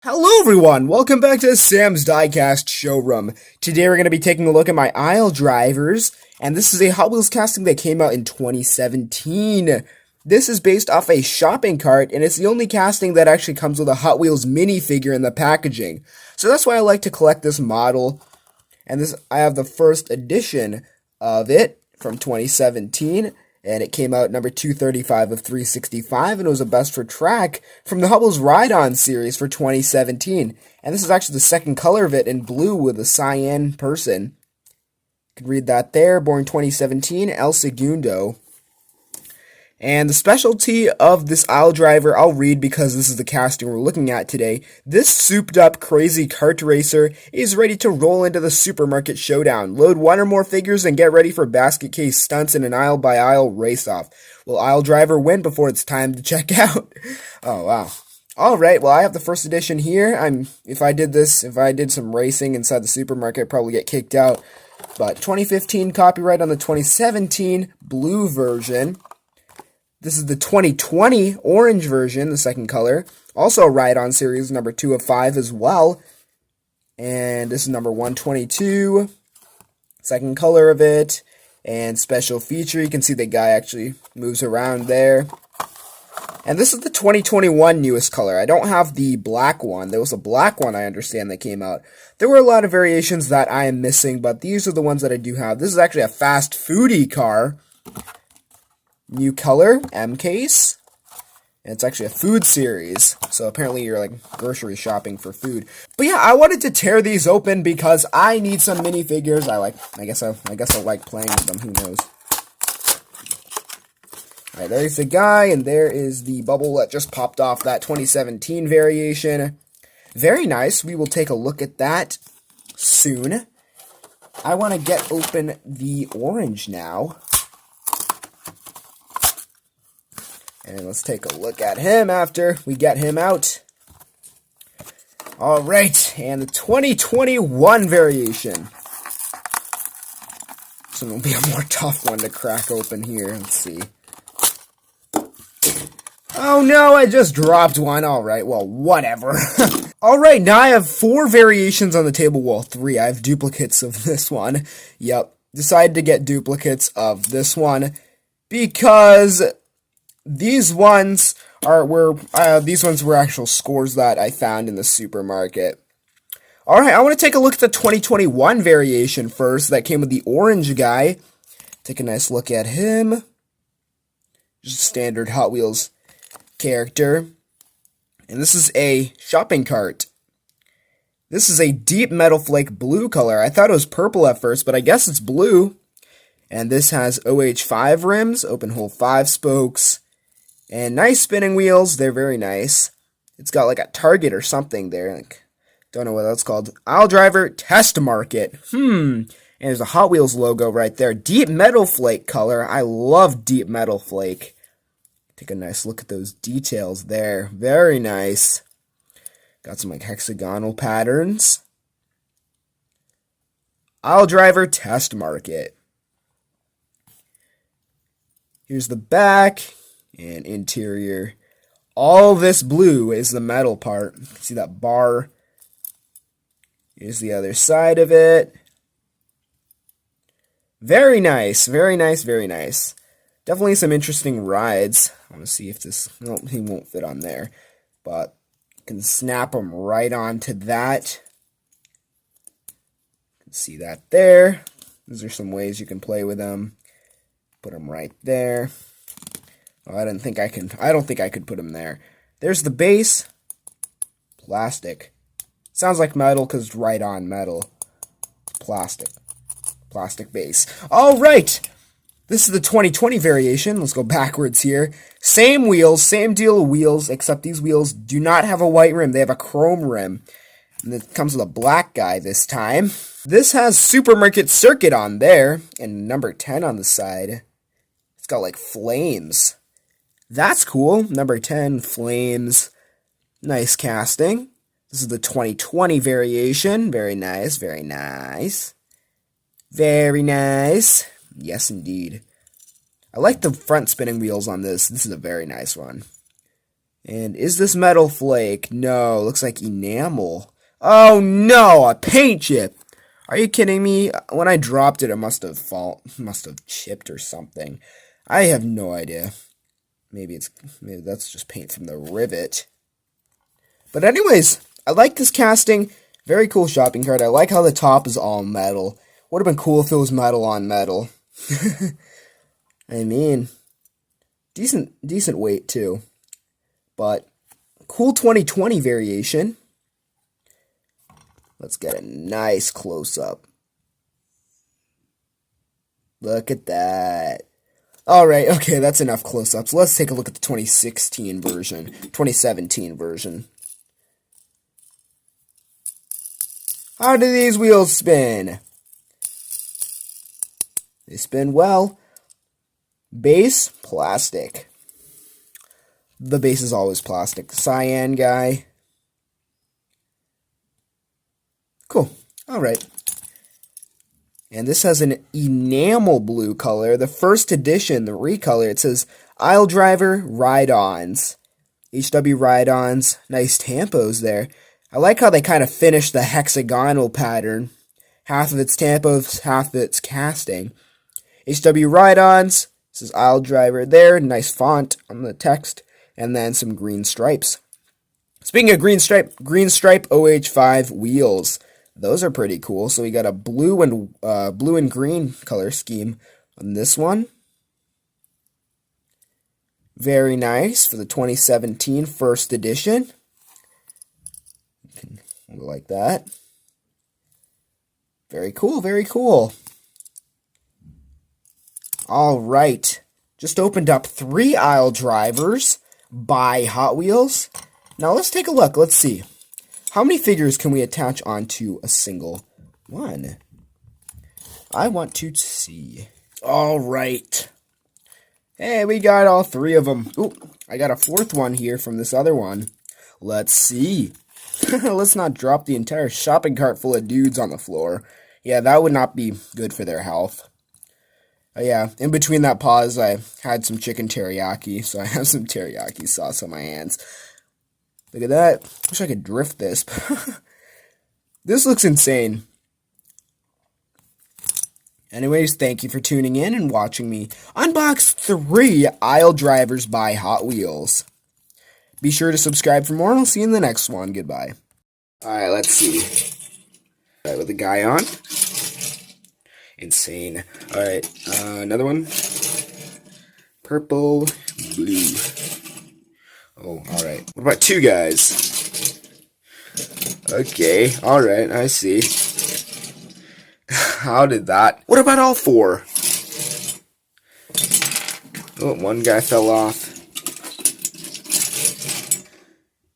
Hello everyone, welcome back to Sam's Diecast showroom. Today we're going to be taking a look at my aisle drivers, and this is a Hot Wheels casting that came out in 2017. This is based off a shopping cart, and it's the only casting that actually comes with a Hot Wheels minifigure in the packaging. So that's why I like to collect this model, and I have the first edition of it from 2017. And it came out number 235 of 365, and it was a best for track from the Hot Wheels Ride-On series for 2017. And this is actually the second color of it in blue with a cyan person. You can read that there, born 2017, El Segundo. And the specialty of this aisle driver, I'll read because this is the casting we're looking at today. This souped up crazy kart racer is ready to roll into the supermarket showdown. Load one or more figures and get ready for basket case stunts in an aisle by aisle race off. Will aisle driver win before it's time to check out? Oh wow. Alright, well I have the first edition here. If I did some racing inside the supermarket, I'd probably get kicked out. But 2015 copyright on the 2017 blue version. This is the 2020 orange version, the second color. Also a Ride-On series, number 2 of 5 as well. And this is number 122, second color of it. And special feature, you can see the guy actually moves around there. And this is the 2021 newest color. I don't have the black one. There was a black one, I understand, that came out. There were a lot of variations that I am missing, but these are the ones that I do have. This is actually a fast foodie car. New color, M case, and it's actually a food series, so apparently you're like grocery shopping for food. But yeah, I wanted to tear these open because I need some minifigures. I guess I like playing with them, who knows. Alright, there's the guy, and there is the bubble that just popped off that 2017 variation. Very nice, we will take a look at that soon. I want to get open the orange now. And let's take a look at him after we get him out. Alright, and the 2021 variation. This one will be a more tough one to crack open here. Let's see. Oh no, I just dropped one. Alright, well, whatever. Alright, now I have 4 variations on the table. Well, 3. I have duplicates of this one. Yep, decided to get duplicates of this one because these ones were actual scores that I found in the supermarket. Alright, I want to take a look at the 2021 variation first that came with the orange guy. Take a nice look at him. Just a standard Hot Wheels character. And this is a shopping cart. This is a deep metal flake blue color. I thought it was purple at first, but I guess it's blue. And this has OH5 rims, open hole 5 spokes. And nice spinning wheels, they're very nice. It's got like a target or something there. Don't know what that's called. Aisle driver, test market. And there's a Hot Wheels logo right there. Deep metal flake color. I love deep metal flake. Take a nice look at those details there. Very nice. Got some like hexagonal patterns. Aisle driver, test market. Here's the back. And interior. All this blue is the metal part. You can see that bar. Here's the other side of it. Very nice, very nice, very nice. Definitely some interesting rides. I want to see if this, no, he won't fit on there. But you can snap them right onto that. You can see that there. These are some ways you can play with them. Put them right there. Oh, I don't think I could put them there. There's the base. Plastic. Sounds like metal because it's right on metal. Plastic. Plastic base. Alright! This is the 2020 variation. Let's go backwards here. Same wheels, same deal of wheels, except these wheels do not have a white rim. They have a chrome rim. And it comes with a black guy this time. This has Supermarket Circuit on there. And number 10 on the side. It's got like flames. That's cool. Number 10, flames. Nice casting. This is the 2020 variation. Very nice, very nice. Very nice. Yes, indeed. I like the front spinning wheels on this. This is a very nice one. And is this metal flake? No, looks like enamel. Oh no, a paint chip. Are you kidding me? When I dropped it, it must have chipped or something. I have no idea. Maybe that's just paint from the rivet. But anyways, I like this casting. Very cool shopping cart. I like how the top is all metal. Would have been cool if it was metal on metal. I mean, decent weight too. But cool 2020 variation. Let's get a nice close-up. Look at that. Alright, okay, that's enough close-ups. Let's take a look at the 2017 version. How do these wheels spin? They spin well. Base, plastic. The base is always plastic. Cyan guy. Cool. Alright. And this has an enamel blue color. The first edition, the recolor, it says aisle driver, ride-ons. HW ride-ons. Nice tampos there. I like how they kind of finish the hexagonal pattern. Half of it's tampos, half of it's casting. HW ride-ons. This is aisle driver there. Nice font on the text. And then some green stripes. Speaking of green stripe OH5 wheels. Those are pretty cool. So we got a blue and green color scheme on this one. Very nice for the 2017 first edition. Like that. Very cool, very cool. All right. Just opened up 3 aisle drivers by Hot Wheels. Now let's take a look. Let's see. How many figures can we attach onto a single one? I want to see. All right. Hey, we got all 3 of them. Ooh, I got a 4th one here from this other one. Let's see. Let's not drop the entire shopping cart full of dudes on the floor. Yeah, that would not be good for their health. Yeah, in between that pause, I had some chicken teriyaki, so I have some teriyaki sauce on my hands. Look at that. Wish I could drift this. This looks insane. Anyways, thank you for tuning in and watching me unbox 3 aisle drivers by Hot Wheels. Be sure to subscribe for more, and I'll see you in the next one. Goodbye. Alright, let's see. Alright, with the guy on. Insane. Alright, another one. Purple, blue. Oh, alright. What about 2 guys? Okay, alright, I see. How did that? What about all 4? Oh, one guy fell off.